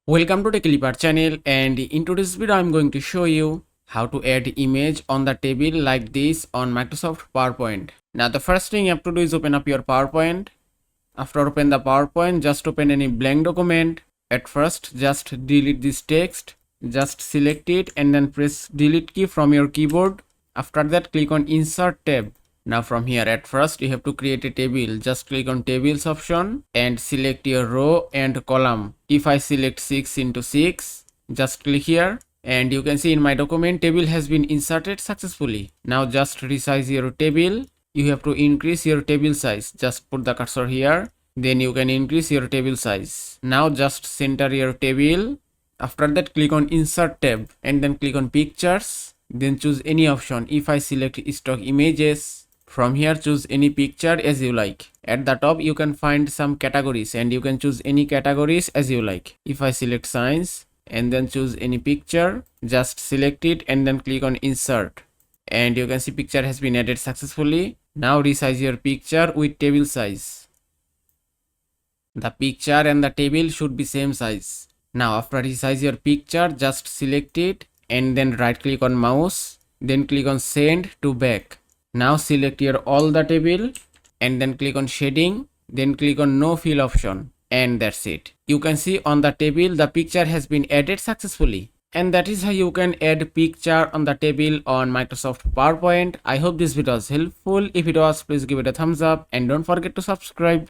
Welcome to the Clipper channel, and in today's video I'm going to show you how to add image on the table like this on Microsoft PowerPoint. Now the first thing you have to do is open up your PowerPoint. After open the PowerPoint, just open any blank document. At first just delete this text, just select it and then press delete key from your keyboard. After that click on insert tab. Now from here at first you have to create a table. Just click on tables option and select your row and column. If I select 6 into 6, just click here and you can see in my document table has been inserted successfully. Now just resize your table. You have to increase your table size. Just put the cursor here, then you can increase your table size. Now just center your table. After that click on insert tab and then click on pictures, then choose any option. If I select stock images, from here choose any picture as you like. At the top you can find some categories and you can choose any categories as you like. If I select science and then choose any picture, just select it and then click on insert. And you can see picture has been added successfully. Now resize your picture with table size. The picture and the table should be same size. Now after resize your picture, just select it and then right click on mouse, then click on send to back. Now select your all the table and then click on shading, then click on no fill option, and that's it. You can see on the table the picture has been added successfully. And that is how you can add picture on the table on Microsoft PowerPoint. I hope this video was helpful. If it was, please give it a thumbs up and don't forget to subscribe.